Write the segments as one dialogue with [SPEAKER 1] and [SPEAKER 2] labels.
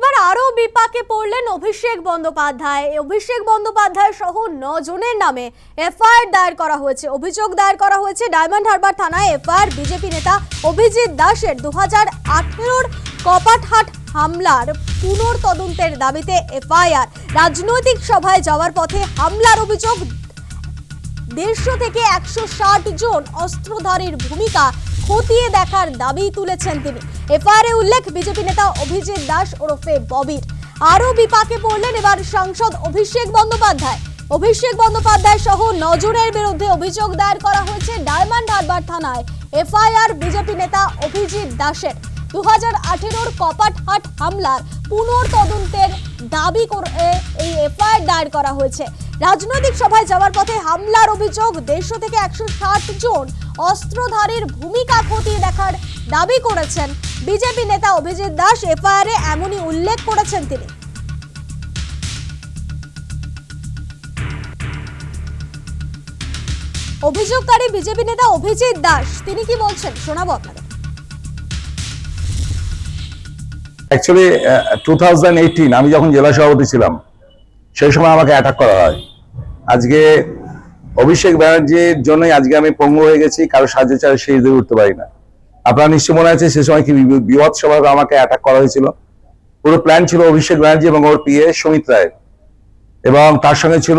[SPEAKER 1] এবার আরো বিপাকে পড়লেন অভিষেক বন্দ্যোপাধ্যায়। অভিষেক বন্দ্যোপাধ্যায় সহ 9 জনের নামে এফআইআর দায়ের করা হয়েছে। অভিযোগ দায়ের করা হয়েছে ডায়মন্ড হারবার থানায়। এফআইআর বিজেপি নেতা অভিজিৎ দাসের 2018-র কপাটহাট হামলার পুনর্তদন্তের দাবিতে এফআইআর। রাজনৈতিক সভায় যাওয়ার পথে হামলার অভিযোগ। 150 থেকে 160 জন অস্ত্রধারীর ভূমিকা খতিয়ে দেখার দাবি তুলেছেন তিনি। এফআইআরে উল্লেখ বিজেপি নেতা অভিজিৎ দাস ওরফে ববির। আরো বিপাকে পড়লেন এবার সাংসদ অভিষেক বন্দ্যোপাধ্যায়। অভিষেক বন্দ্যোপাধ্যায় সহ 9 জনের বিরুদ্ধে অভিযোগ দায়ের করা হয়েছে ডায়মন্ড হারবার থানায়। এফআইআর বিজেপি নেতা অভিজিৎ দাসের 2018-র কপাটহাট হামলার পুনর্তদন্তের দাবি করে এই এফআইআর দায়ের করা হয়েছে। রাজনৈতিক সভায় যাওয়ার পথে হামলার অভিযোগ। 150 থেকে 160 জন অস্ত্রধারীর ভূমিকা খতিয়ে দেখার দাবি করেছেন বিজেপি নেতা অভিজিৎ দাস। এফআইআরে এমনই উল্লেখ করেছেন তিনি। অভিযোগকারী বিজেপি নেতা অভিজিৎ দাস তিনি কি বলছেন শোনাবো আপনাদের।
[SPEAKER 2] অ্যাকচুয়ালি 2018 আমি যখন জেলা সভাপতি ছিলাম সেই সময় আমাকে অ্যাটাক করা হয়। আজকে অভিষেক ব্যানার্জির জন্যই আজকে আমি পঙ্গু হয়ে গেছি, কারো সাহায্য ছাড়া সেই দিয়ে উঠতে পারি না। আপনারা নিশ্চয় মনে আছে সে সময় কি বিভৎসভাবে আমাকে অ্যাটাক করা হয়েছিল। পুরো প্ল্যান ছিল অভিষেক ব্যানার্জি এবং ওর পিএ সুমিত রায়, এবং তার সঙ্গে ছিল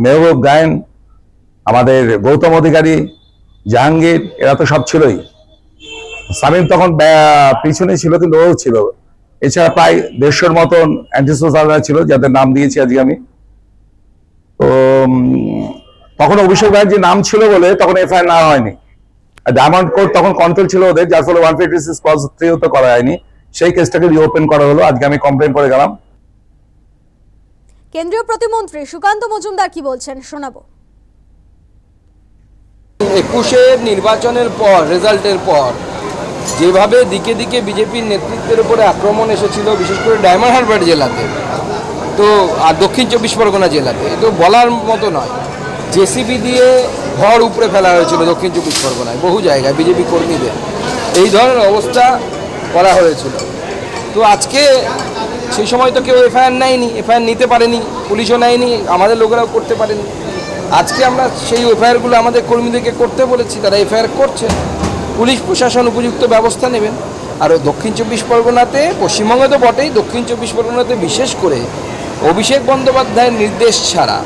[SPEAKER 2] মেহবুব গায়েন, আমাদের গৌতম অধিকারী, জাহাঙ্গীর, এরা তো সব ছিলই। সামিম তখন পিছনে ছিল কিন্তু ও ছিল। এছাড়া প্রায় 150-র মতন অ্যান্টিসোসালরা ছিল যাদের নাম দিয়েছি আজকে আমি। তো তখন অভিষেক ব্যানার্জির নাম ছিল বলে তখন এফআইআর না হয়নি। ডায়মন্ড কোর্ট তখন কন্ট্রোল ছিল ওদের, যার ফলে 156 ক্লজ 3 তো করা হয়নি। সেই কেসটাকে রিওপেন করা হলো। আজকে আমি কমপ্লেন করে গেলাম।
[SPEAKER 1] কেন্দ্রীয় প্রতিমন্ত্রী সুকান্ত মজুমদার কি বলছেন শোনাবো।
[SPEAKER 3] 21-এর নির্বাচনের পর, রেজাল্টের পর যেভাবে দিকে দিকে বিজেপির নেতৃত্বের উপরে আক্রমণ এসেছিল, বিশেষ করে ডায়মন্ড হারবার জেলাতে তো আর দক্ষিণ 24 পরগনা জেলাতে, তো বলার মতো নয়। জেসিবি দিয়ে ঘর উপরে ফেলা হয়েছিল দক্ষিণ 24 পরগনায়, বহু জায়গায় বিজেপি কর্মীদের এই ধরনের অবস্থা করা হয়েছিল। তো আজকে সেই সময় তো কেউ এফআইআর নেয়নি, এফআইআর নিতে পারেনি, পুলিশও নেয়নি, আমাদের লোকেরাও করতে পারেনি। আজকে আমরা সেই এফআইআরগুলো আমাদের কর্মীদেরকে করতে বলেছি, তারা এফআইআর করছে। পুলিশ প্রশাসন উপযুক্ত ব্যবস্থা নেবেন। আর দক্ষিণ 24 পরগনাতে, পশ্চিমবঙ্গে তো বটেই, দক্ষিণ 24 পরগনাতে বিশেষ করে অভিষেক বন্দ্যোপাধ্যায়ের নির্দেশ ছাড়া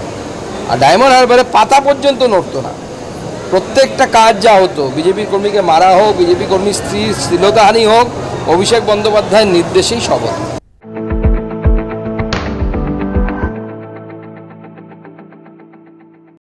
[SPEAKER 3] আর ডায়মন্ড হারবারে পাতা পর্যন্ত নড়তো না। প্রত্যেকটা কাজ যা হতো, বিজেপি কর্মীকে মারা হোক, বিজেপি কর্মীর স্ত্রীর শ্লীলতাহানি হোক, অভিষেক বন্দ্যোপাধ্যায়ের নির্দেশেই সব হতো।